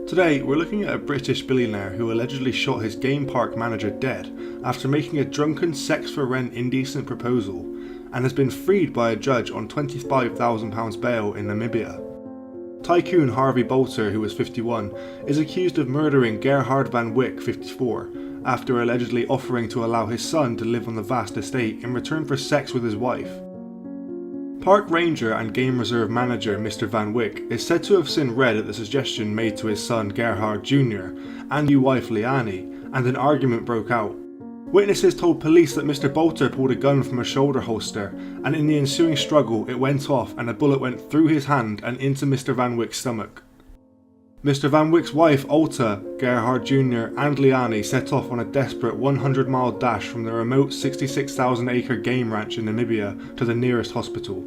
Today, we're looking at a British billionaire who allegedly shot his game park manager dead after making a drunken sex-for-rent indecent proposal, and has been freed by a judge on £25,000 bail in Namibia. Tycoon Harvey Boulter, who was 51, is accused of murdering Gerhard van Wyck, 54, after allegedly offering to allow his son to live on the vast estate in return for sex with his wife. Park ranger and game reserve manager Mr. Van Wyck is said to have seen red at the suggestion made to his son Gerhard Jr. and new wife Liane, and an argument broke out. Witnesses told police that Mr. Boulter pulled a gun from a shoulder holster, and in the ensuing struggle it went off and a bullet went through his hand and into Mr. Van Wyck's stomach. Mr. Van Wyck's wife Alta, Gerhard Jr. and Liane set off on a desperate 100-mile dash from the remote 66,000-acre game ranch in Namibia to the nearest hospital.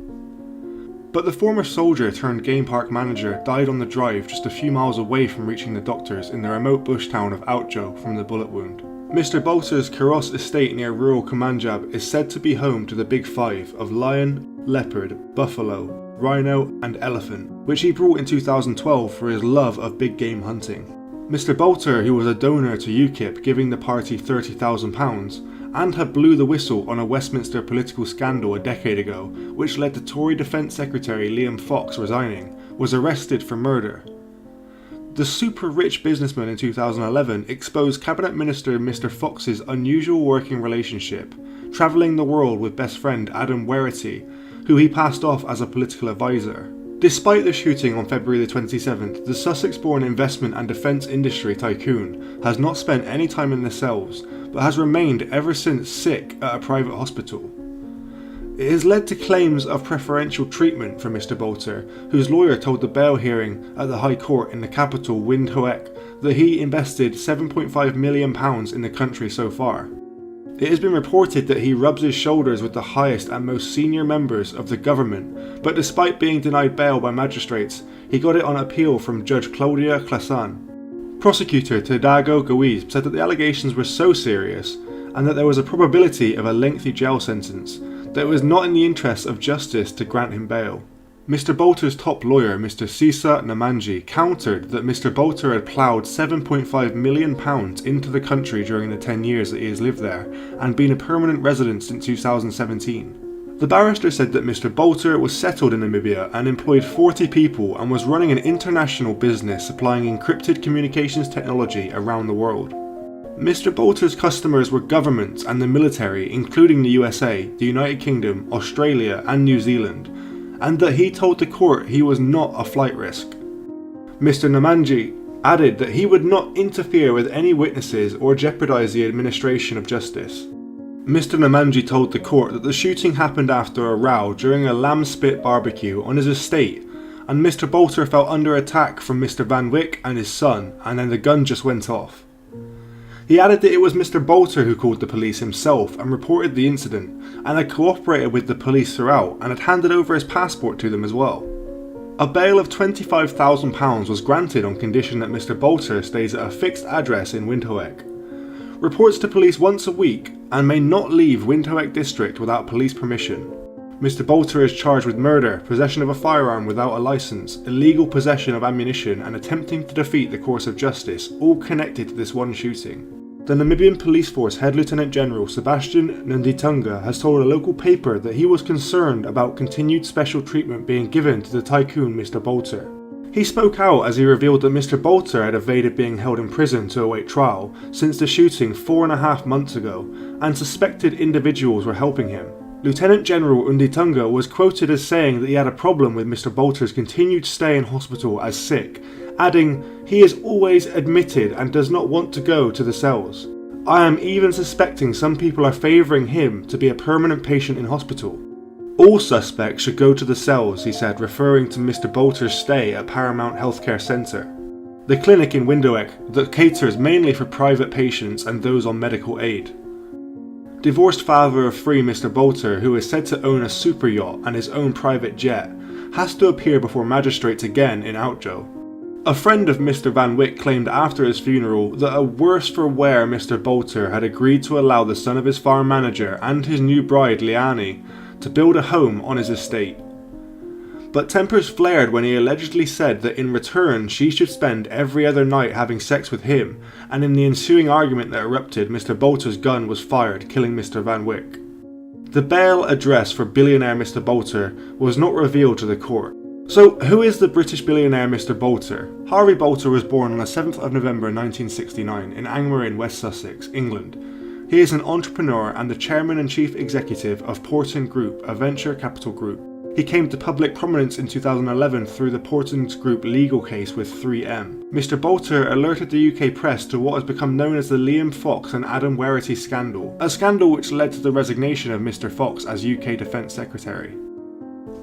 But the former soldier turned game park manager died on the drive just a few miles away from reaching the doctors in the remote bush town of Outjo from the bullet wound. Mr. Boulter's Karos estate near rural Kumanjab is said to be home to the Big Five of lion, leopard, buffalo, rhino and elephant, which he brought in 2012 for his love of big game hunting. Mr. Boulter, who was a donor to UKIP giving the party £30,000, and had blew the whistle on a Westminster political scandal a decade ago, which led to Tory Defence Secretary Liam Fox resigning, was arrested for murder. The super-rich businessman in 2011 exposed Cabinet Minister Mr. Fox's unusual working relationship, travelling the world with best friend Adam Werrity, who he passed off as a political advisor. Despite the shooting on February the 27th, the Sussex-born investment and defence industry tycoon has not spent any time in the cells, but has remained ever since sick at a private hospital. It has led to claims of preferential treatment for Mr. Boulter, whose lawyer told the bail hearing at the High Court in the capital Windhoek that he invested £7.5 million in the country so far. It has been reported that he rubs his shoulders with the highest and most senior members of the government, but despite being denied bail by magistrates, he got it on appeal from Judge Claudia Clasan. Prosecutor Tadago Gawis said that the allegations were so serious, and that there was a probability of a lengthy jail sentence, that it was not in the interests of justice to grant him bail. Mr. Boulter's top lawyer, Mr. Sisa Namanji, countered that Mr. Boulter had ploughed £7.5 million into the country during the 10 years that he has lived there, and been a permanent resident since 2017. The barrister said that Mr. Boulter was settled in Namibia and employed 40 people and was running an international business supplying encrypted communications technology around the world. Mr. Boulter's customers were governments and the military, including the USA, the United Kingdom, Australia and New Zealand, and that he told the court he was not a flight risk. Mr. Namanji added that he would not interfere with any witnesses or jeopardise the administration of justice. Mr. Namanji told the court that the shooting happened after a row during a lamb spit barbecue on his estate, and Mr. Boulter fell under attack from Mr. Van Wyck and his son, and then the gun just went off. He added that it was Mr. Boulter who called the police himself and reported the incident, and had cooperated with the police throughout and had handed over his passport to them as well. A bail of £25,000 was granted on condition that Mr. Boulter stays at a fixed address in Windhoek. Reports to police once a week and may not leave Windhoek district without police permission. Mr. Boulter is charged with murder, possession of a firearm without a licence, illegal possession of ammunition and attempting to defeat the course of justice, all connected to this one shooting. The Namibian Police Force Head Lieutenant General Sebastian Nunditunga has told a local paper that he was concerned about continued special treatment being given to the tycoon Mr. Boulter. He spoke out as he revealed that Mr. Boulter had evaded being held in prison to await trial since the shooting 4.5 months ago, and suspected individuals were helping him. Lieutenant General Unditunga was quoted as saying that he had a problem with Mr. Boulter's continued stay in hospital as sick, adding, "He is always admitted and does not want to go to the cells. I am even suspecting some people are favouring him to be a permanent patient in hospital. All suspects should go to the cells," he said, referring to Mr. Boulter's stay at Paramount Healthcare Centre, the clinic in Windhoek that caters mainly for private patients and those on medical aid. Divorced father of 3 Mr. Boulter, who is said to own a super yacht and his own private jet, has to appear before magistrates again in Outjo. A friend of Mr. Van Wyck claimed after his funeral that a worse for wear Mr. Boulter had agreed to allow the son of his farm manager and his new bride Liane to build a home on his estate. But tempers flared when he allegedly said that in return she should spend every other night having sex with him, and in the ensuing argument that erupted, Mr. Boulter's gun was fired, killing Mr. Van Wyck. The bail address for billionaire Mr. Boulter was not revealed to the court. So, who is the British billionaire Mr. Boulter? Harvey Boulter was born on the 7th of November 1969 in Angmere in West Sussex, England. He is an entrepreneur and the chairman and chief executive of Porton Group, a venture capital group. He came to public prominence in 2011 through the Porton Group legal case with 3M. Mr. Boulter alerted the UK press to what has become known as the Liam Fox and Adam Werrity scandal, a scandal which led to the resignation of Mr. Fox as UK Defence Secretary.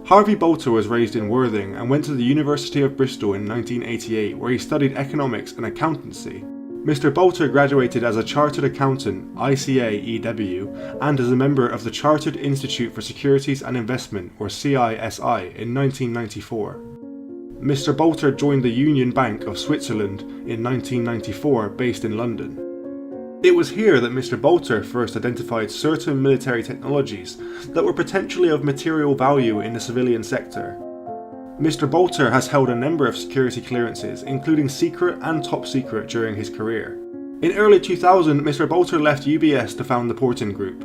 Harvey Boulter was raised in Worthing and went to the University of Bristol in 1988, where he studied economics and accountancy. Mr. Boulter graduated as a Chartered Accountant, ICAEW, and as a member of the Chartered Institute for Securities and Investment, or CISI, in 1994. Mr. Boulter joined the Union Bank of Switzerland in 1994, based in London. It was here that Mr. Boulter first identified certain military technologies that were potentially of material value in the civilian sector. Mr. Boulter has held a number of security clearances, including secret and top secret, during his career. In early 2000, Mr. Boulter left UBS to found the Porton Group.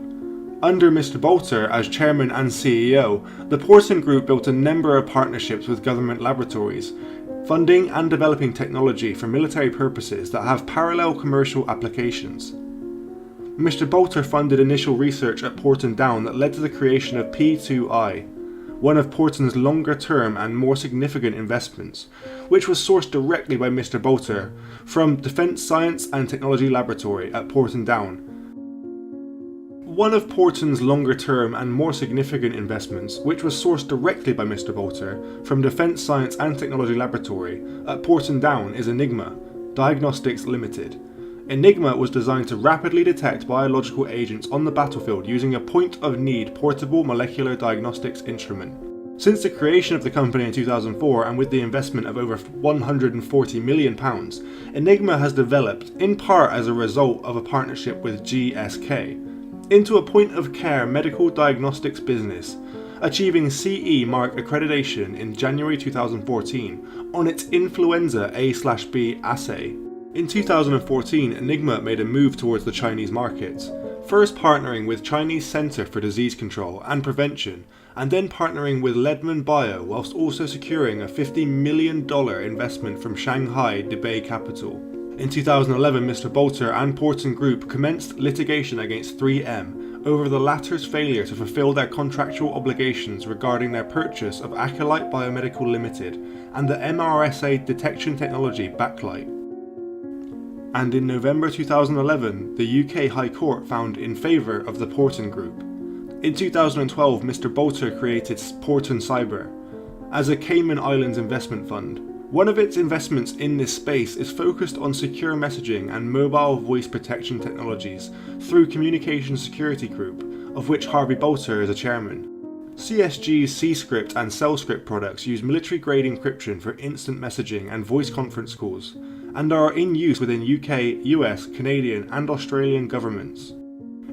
Under Mr. Boulter as chairman and CEO, the Porton Group built a number of partnerships with government laboratories, funding and developing technology for military purposes that have parallel commercial applications. Mr. Boulter funded initial research at Porton Down that led to the creation of P2I, one of Porton's longer-term and more significant investments, which was sourced directly by Mr. Boulter from Defence Science and Technology Laboratory at Porton Down. One of Porton's longer-term and more significant investments, which was sourced directly by Mr. Boulter from Defence Science and Technology Laboratory at Porton Down, is Enigma Diagnostics Limited. Enigma was designed to rapidly detect biological agents on the battlefield using a point-of-need portable molecular diagnostics instrument. Since the creation of the company in 2004 and with the investment of over £140 million, Enigma has developed, in part as a result of a partnership with GSK, into a point-of-care medical diagnostics business, achieving CE mark accreditation in January 2014 on its influenza A/B assay. In 2014, Enigma made a move towards the Chinese markets, first partnering with Chinese Centre for Disease Control and Prevention, and then partnering with Ledman Bio, whilst also securing a $50 million investment from Shanghai Debay Capital. In 2011, Mr. Boulter and Porton Group commenced litigation against 3M over the latter's failure to fulfill their contractual obligations regarding their purchase of Acolyte Biomedical Limited and the MRSA detection technology Backlight. And in November 2011, the UK High Court found in favour of the Porton Group. In 2012, Mr. Boulter created Porton Cyber as a Cayman Islands investment fund. One of its investments in this space is focused on secure messaging and mobile voice protection technologies through Communications Security Group, of which Harvey Boulter is a chairman. CSG's C-Script and CellScript products use military-grade encryption for instant messaging and voice conference calls, and are in use within UK, US, Canadian and Australian governments.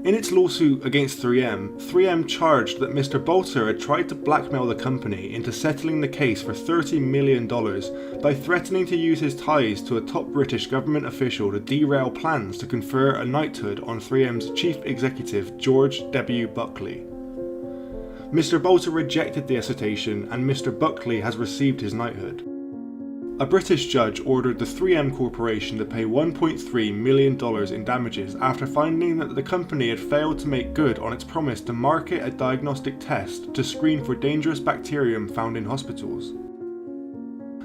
In its lawsuit against 3M, 3M charged that Mr. Boulter had tried to blackmail the company into settling the case for $30 million by threatening to use his ties to a top British government official to derail plans to confer a knighthood on 3M's chief executive George W. Buckley. Mr. Boulter rejected the assertion and Mr. Buckley has received his knighthood. A British judge ordered the 3M Corporation to pay $1.3 million in damages after finding that the company had failed to make good on its promise to market a diagnostic test to screen for dangerous bacterium found in hospitals.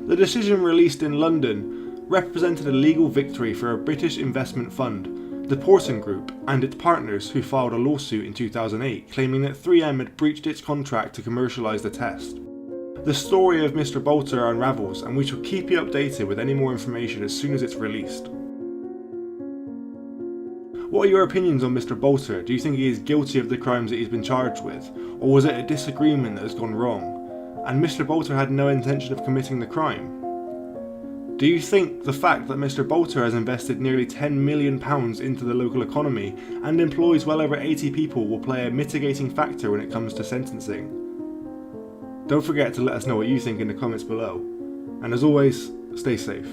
The decision, released in London, represented a legal victory for a British investment fund, the Porton Group, and its partners, who filed a lawsuit in 2008 claiming that 3M had breached its contract to commercialise the test. The story of Mr. Boulter unravels, and we shall keep you updated with any more information as soon as it's released. What are your opinions on Mr. Boulter? Do you think he is guilty of the crimes that he's been charged with, or was it a disagreement that has gone wrong, and Mr. Boulter had no intention of committing the crime? Do you think the fact that Mr. Boulter has invested nearly £10 million into the local economy and employs well over 80 people will play a mitigating factor when it comes to sentencing? Don't forget to let us know what you think in the comments below. And as always, stay safe.